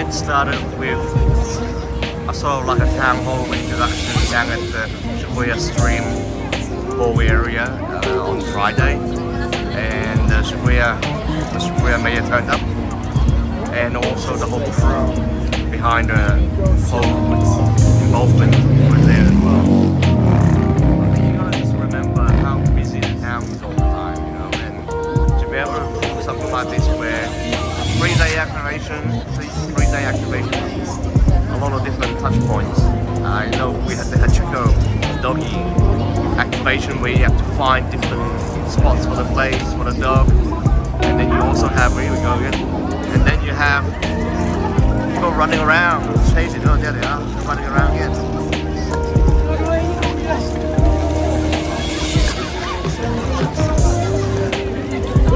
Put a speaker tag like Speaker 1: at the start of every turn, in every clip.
Speaker 1: night started with a sort of like a town hall introduction down at the Shibuya Stream Hall area on Friday, and the Shibuya mayor turned up, and also the whole crew behind the whole involvement was there as well. I think you gotta just remember how busy the town is all the time, you know, and to be able to do something like this where 3-day activation, a lot of different touch points. I know we had the Hachiko doggy activation where you have to find different spots for the place, for the dog, and then you also have, here we go again, and then you have people running around, chasing, oh there they are, running around again.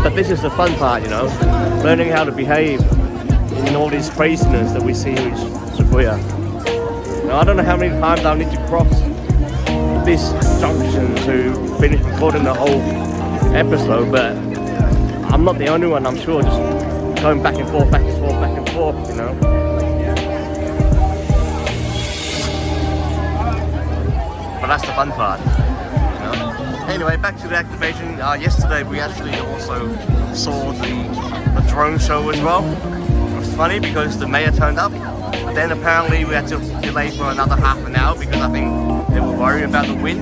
Speaker 1: But this is the fun part, you know, learning how to behave in all this craziness that we see in Shibuya. Now, I don't know how many times I'll need to cross this junction to finish recording the whole episode, but I'm not the only one, I'm sure, just going back and forth, back and forth, back and forth, you know. But that's the fun part. Anyway, back to the activation. Yesterday we actually also saw the drone show as well. It was funny because the mayor turned up, but then apparently we had to delay for another half an hour because I think they were worried about the wind.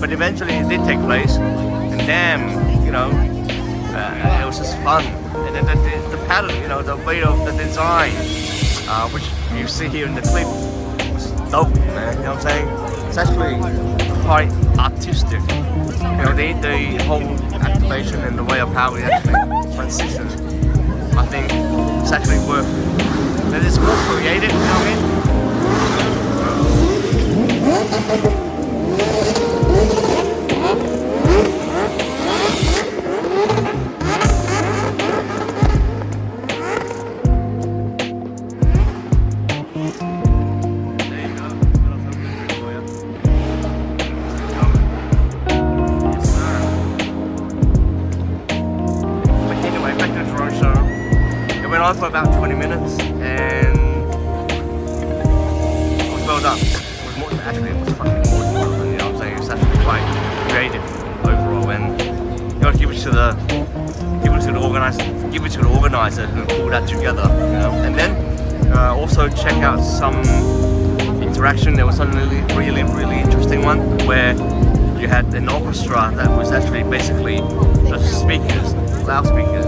Speaker 1: But eventually it did take place, and damn, you know, it was just fun. And then the pattern, you know, the way of the design, which you see here in the clip, was dope, man. You know what I'm saying? It's actually quite artistic. You know, the whole activation and the way of how we actually transition, I think it's actually worth it. That it's more creative, you know what I mean? For about 20 minutes, and it was well done. It was more, actually it was fucking more than well done, you know what I'm saying? It was actually quite creative overall, and you gotta give it to the organizer who pulled that together, you know. And then also check out some interaction. There was some really interesting one where you had an orchestra that was actually basically just speakers, loudspeakers.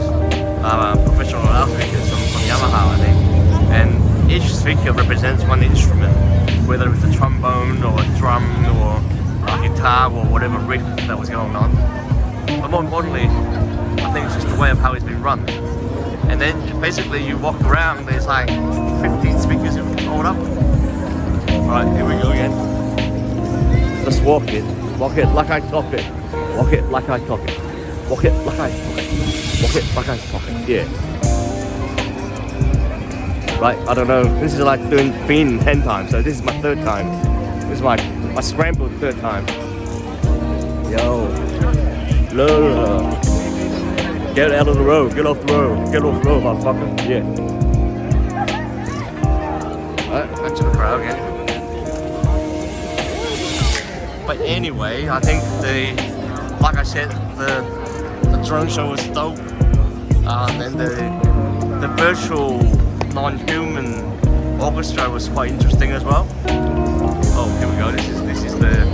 Speaker 1: Professional loudspeakers from Yamaha, I think, and each speaker represents one instrument, whether it's a trombone or a drum or a guitar or whatever riff that was going on. But more importantly, I think it's just the way of how it's been run. And then basically you walk around, there's like 15 speakers all up. Alright, here we go again. Just walk it like I talk it, walk it like I talk it, walk it like I talk it. Walk it like I talk it, yeah. Right, I don't know. This is like doing Fiend 10 times, so this is my 3rd time. This is my scrambled 3rd time. Yo. Lola. Get out of the road, get off the road, motherfucker, yeah. Alright, back to the crowd again. But anyway, I think like I said, the drone show was dope, and the virtual non-human orchestra was quite interesting as well. Oh, here we go. This is the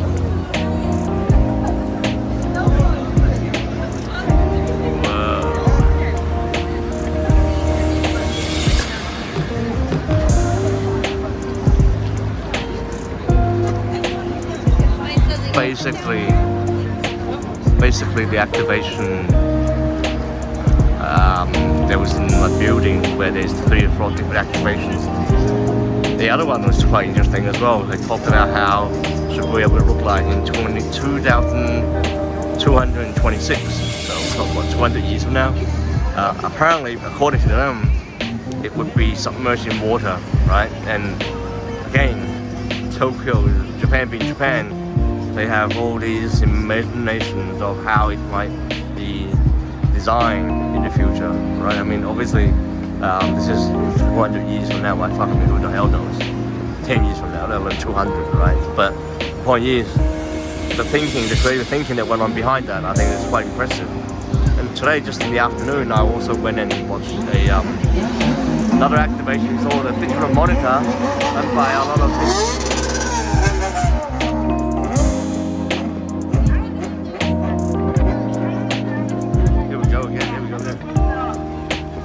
Speaker 1: basically the activation. There was in a building where there's 3 or 4 different activations. The other one was quite interesting as well. They talked about how Shibuya will look like in 2226, so what, 200 years from now. Apparently, according to them, it would be submerged in water, right? And again, Tokyo, Japan being Japan, they have all these imaginations of how it might be designed in the future, right? I mean, obviously, This is 200 years from now. I fucking who the hell knows? 10 years from now, let alone 200, right? But the point is, the creative thinking that went on behind that, I think is quite impressive. And today, just in the afternoon, I also went and watched another activation. It's all a digital monitor done by a lot of people.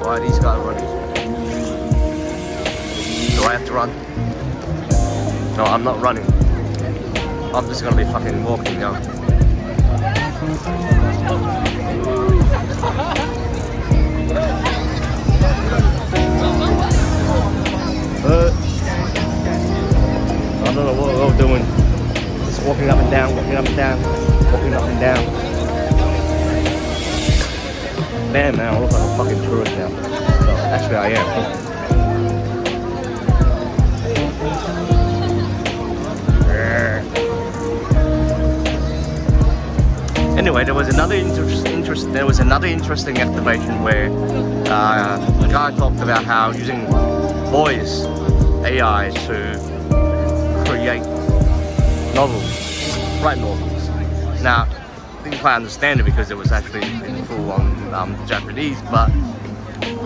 Speaker 1: Why are these guys running? Do I have to run? No, I'm not running. I'm just gonna be fucking walking now. I don't know what we're all doing. Just walking up and down, walking up and down, walking up and down. Damn, man, I look like a fucking tourist now. So, actually, I am. Anyway, there was another interesting activation where the guy talked about how using voice AI to create novels, write novels. Now, I didn't quite understand it because it was actually in full on Japanese, but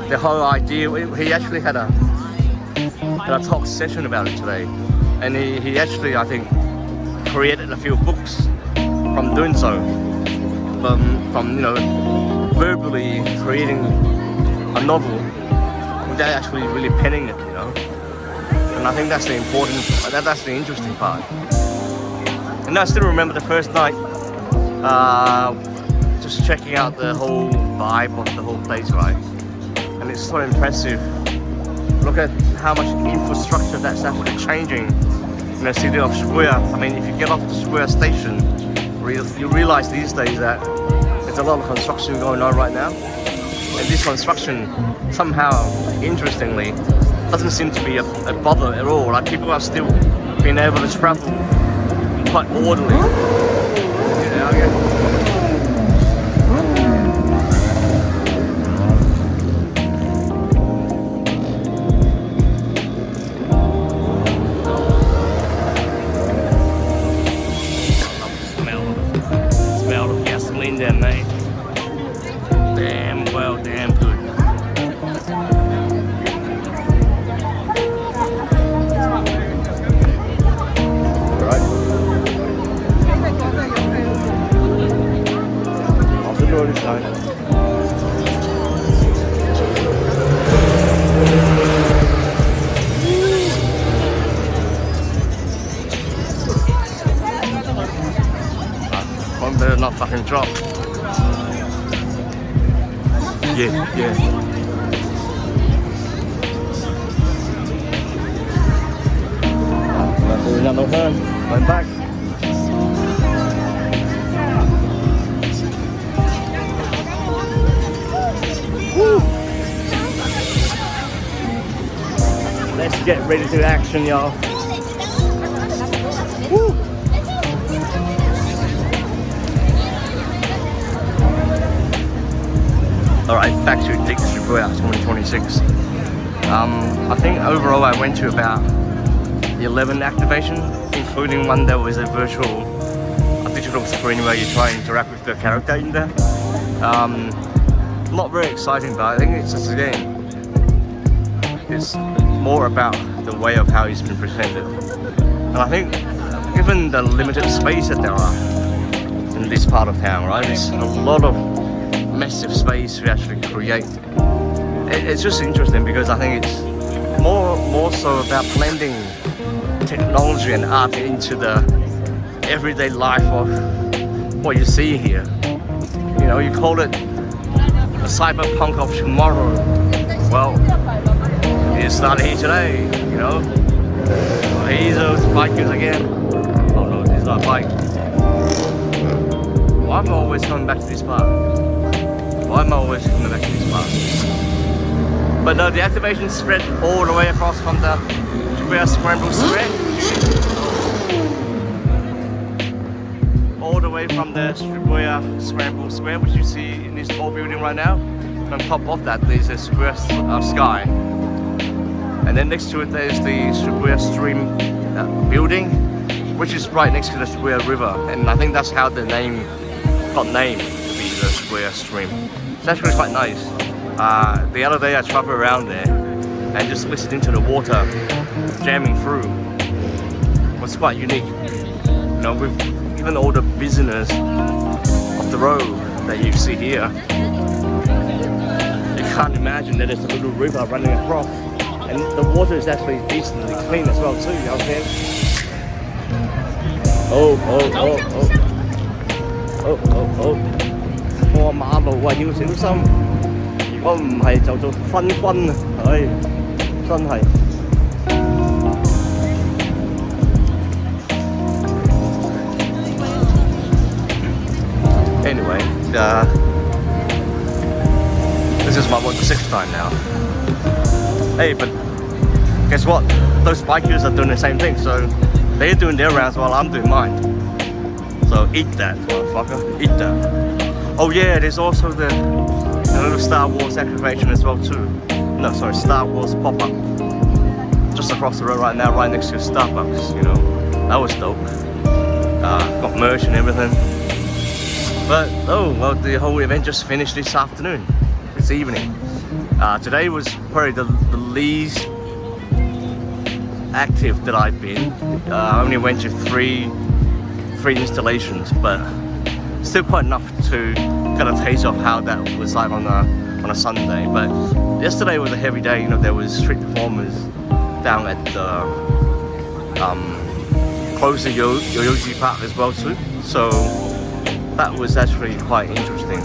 Speaker 1: the whole idea, he actually had a talk session about it today, and he actually, I think, created a few books from doing so, from you know, verbally creating a novel without actually really penning it, you know. And I think that's the important, that's the interesting part. And I still remember the first night, just checking out the whole vibe of the whole place, right? And it's so impressive. Look at how much infrastructure that's actually changing in the city of Shibuya. I mean, if you get off the Shibuya station, you realize these days that there's a lot of construction going on right now. And this construction, somehow, interestingly, doesn't seem to be a bother at all. Like, people are still being able to travel quite orderly. Yeah, okay. There, mate. Damn well, damn good. Right. Off the door this time. One better not fucking drop. Yeah. Let's do another turn. Going back. Woo. Let's get ready to action, y'all. Woo. Alright, back to Shibuya 2026. I think overall I went to about 11 activations, including one that was a digital screen where you try and interact with the character in there. Not very exciting, but I think it's just, again, it's more about the way of how it's been presented. And I think, given the limited space that there are in this part of town, right, there's a lot of massive space to actually create. It's just interesting because I think it's more so about blending technology and art into the everyday life of what you see here. You know, you call it the cyberpunk of tomorrow. Well, it started here today, you know. Here's those bikers again. Oh no, this is not a bike. Why am I always coming back to this part? Why am I always coming back to this part? But no, the activation spread all the way across from the Shibuya Scramble Square. All the way from the Shibuya Scramble Square, which you see in this tall building right now. on top of that there's a Shibuya Sky, and then next to it there's the Shibuya Stream building, which is right next to the Shibuya River, and I think that's how the name got named to be the Shibuya Stream. It's actually quite nice. The other day I traveled around there and just listening to the water jamming through. It was quite unique. You know, with even all the business of the road that you see here, you can't imagine that there's a little river running across, and the water is actually decently clean as well too, you know what I'm saying? Oh,過馬路啊，要小心，如果唔係就做昏昏啊，唉，真係。Anyway, this is the sixth time now. Hey, but guess what? Those bikers are doing the same thing, so they're doing their rounds while I'm doing mine. So eat that, motherfucker, eat that. Oh yeah, there's also the little Star Wars activation as well too. No, sorry, Star Wars pop-up. Just across the road right now, right next to Starbucks, you know. That was dope. Got merch and everything. But, oh, well, the whole event just finished this afternoon, this evening. Today was probably the least active that I've been. I only went to three installations, but still quite enough to get a taste of how that was like on a Sunday. But yesterday was a heavy day. You know, there was street performers down at close to Yoyogi Park as well too. So that was actually quite interesting.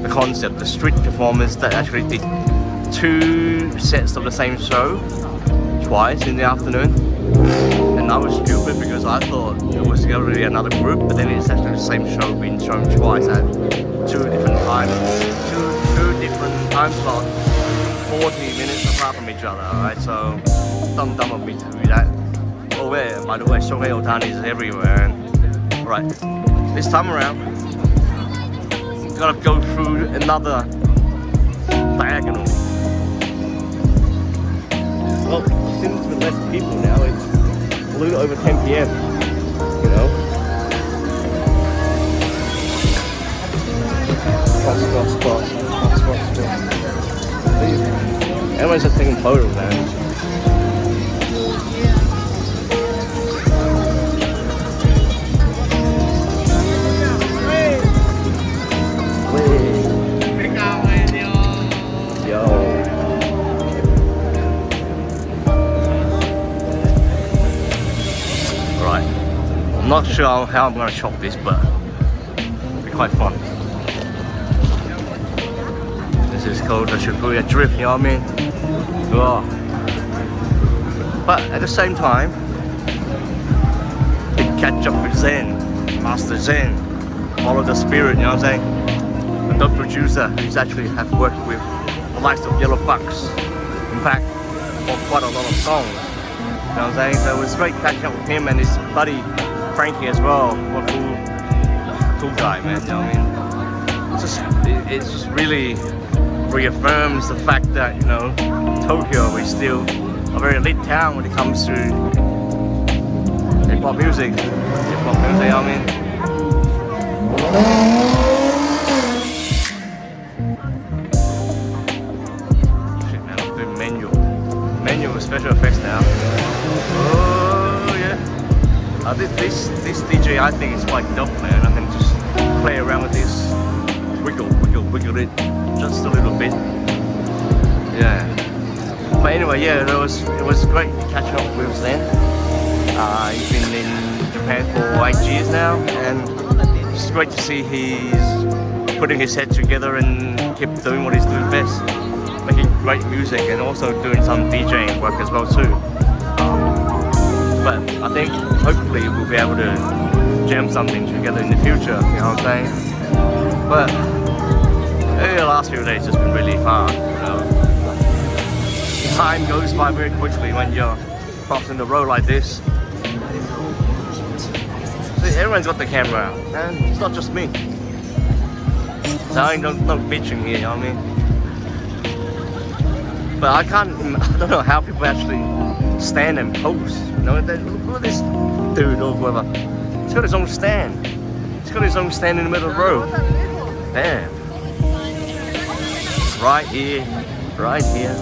Speaker 1: The concept, the street performers that actually did 2 sets of the same show twice in the afternoon. And I was stupid because I thought it was going to be another group, but then it's actually the same show being shown twice at 2 different times, two different time slots, 40 minutes apart from each other. Alright, so dumb of me to do that. Oh yeah, by the way, Shohei Ohtani is everywhere. Right, this time around, gotta go through another diagonal. Well, since with less people now, it's a little over 10 PM, you know. Cross. Everyone's just taking photos, man. I'm not sure how I'm going to chop this, but it'll be quite fun. This is called the Shibuya Drift, you know what I mean? Oh. But at the same time, you catch up with Zen, Master Zen, follow the spirit, you know what I'm saying? The producer who's actually have worked with the likes of Yellow Bucks, in fact, for quite a lot of songs, you know what I'm saying? So it was great catching up with him and his buddy Frankie as well. What a cool guy, man, you know what I mean? It just really reaffirms the fact that, you know, Tokyo is still a very lit town when it comes to hip-hop music, you know what I mean? Shit, man, I'm doing menu with special effects now. Oh yeah. This DJ I think is quite dope, man. I can just play around with this, wiggle it just a little bit. Yeah. But anyway, yeah, it was great catching up with Zen. He's been in Japan for 8 years now, and it's great to see he's putting his head together and keep doing what he's doing best, making great music and also doing some DJing work as well too. But I think hopefully we'll be able to jam something together in the future, you know what I'm saying? But the last few days has been really fun, you know. Time goes by very quickly when you're crossing the road like this. See, everyone's got the camera out, and it's not just me. So I ain't no bitching here, you know what I mean? But I don't know how people actually stand and pose. You know, look at this dude or whatever. He's got his own stand. He's got his own stand in the middle of the road. Damn. Right here. Right here.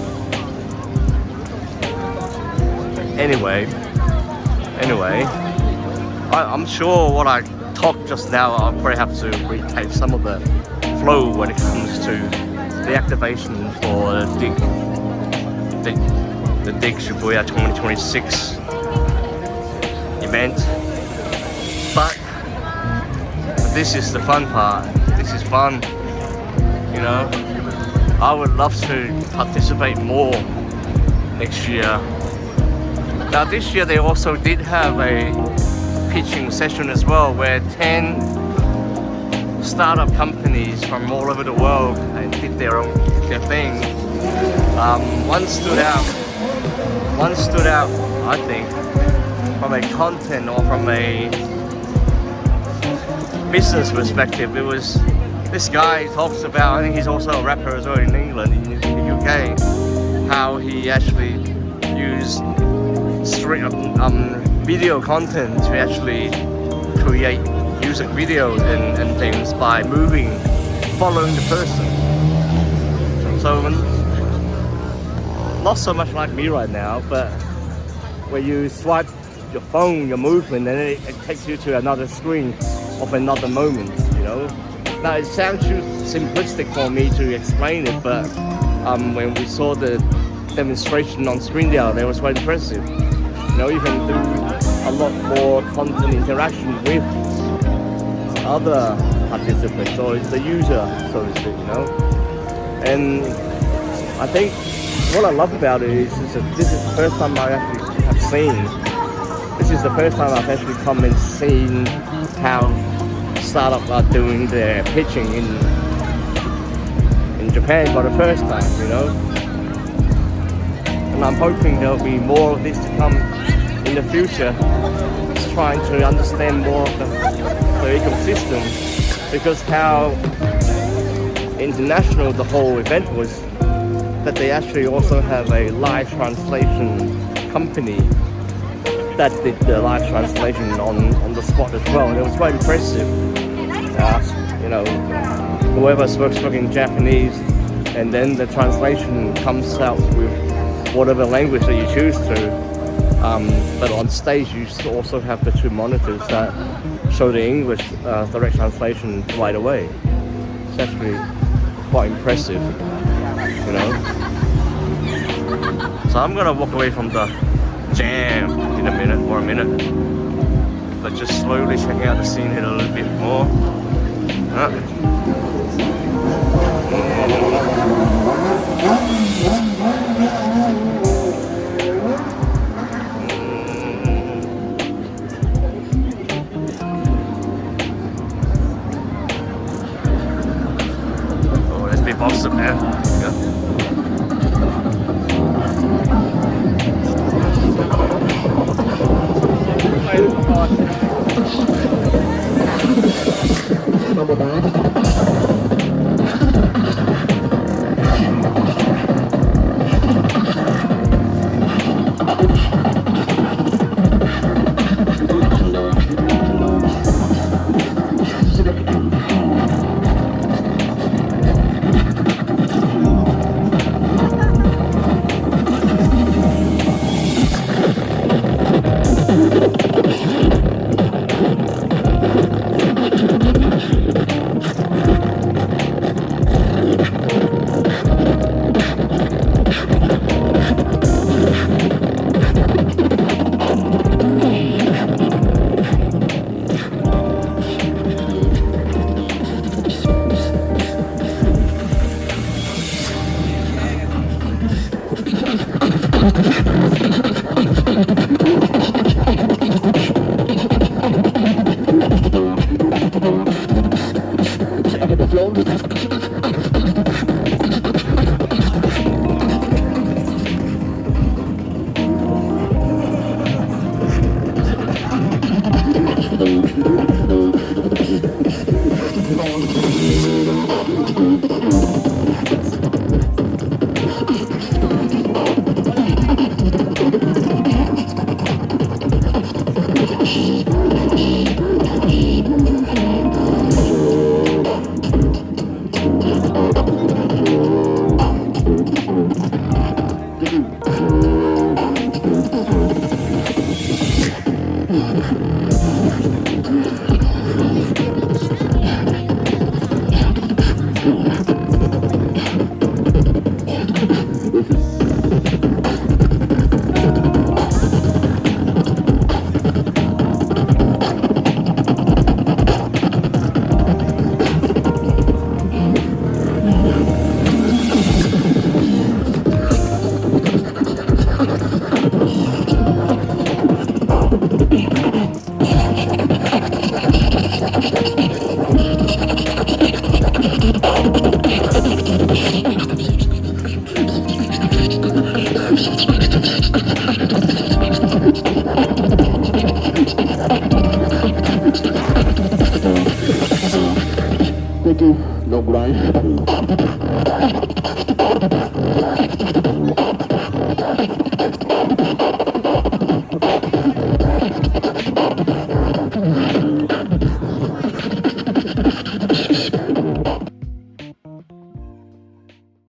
Speaker 1: Anyway, I'm sure what I talked just now, I'll probably have to retake some of the flow when it comes to the activation for the Dig Shibuya 2026 event. But this is the fun part. This is fun, you know. I would love to participate more next year. Now this year they also did have a pitching session as well, where 10 startup companies from all over the world did their thing. One stood out, I think, from a content or from a business perspective. It was this guy talks about, I think he's also a rapper as well in England, in the UK, how he actually used video content to actually create music videos and things by following the person. So not so much like me right now, but when you swipe your phone, your movement, then it takes you to another screen of another moment, you know. Now it sounds too simplistic for me to explain it, but when we saw the demonstration on screen there, it was quite impressive. You know, you can do a lot more content interaction with other participants or the user, so to speak, you know. And I think what I love about it is that this is the first time I actually have seen. This is the first time I've actually come and seen how startups are doing their pitching in Japan for the first time, you know. And I'm hoping there'll be more of this to come in the future, just trying to understand more of the ecosystem, because how international the whole event was, that they actually also have a live translation company that did the live translation on the spot as well. And it was quite impressive. You know, whoever speaking Japanese, and then the translation comes out with whatever language that you choose to. But on stage you also have the two monitors that show the English direct translation right away. It's actually quite impressive, you know. So I'm gonna walk away from the jam in a minute, but just slowly checking out the scene here a little bit more. Awesome, man. Yeah.
Speaker 2: Thank you, no grind.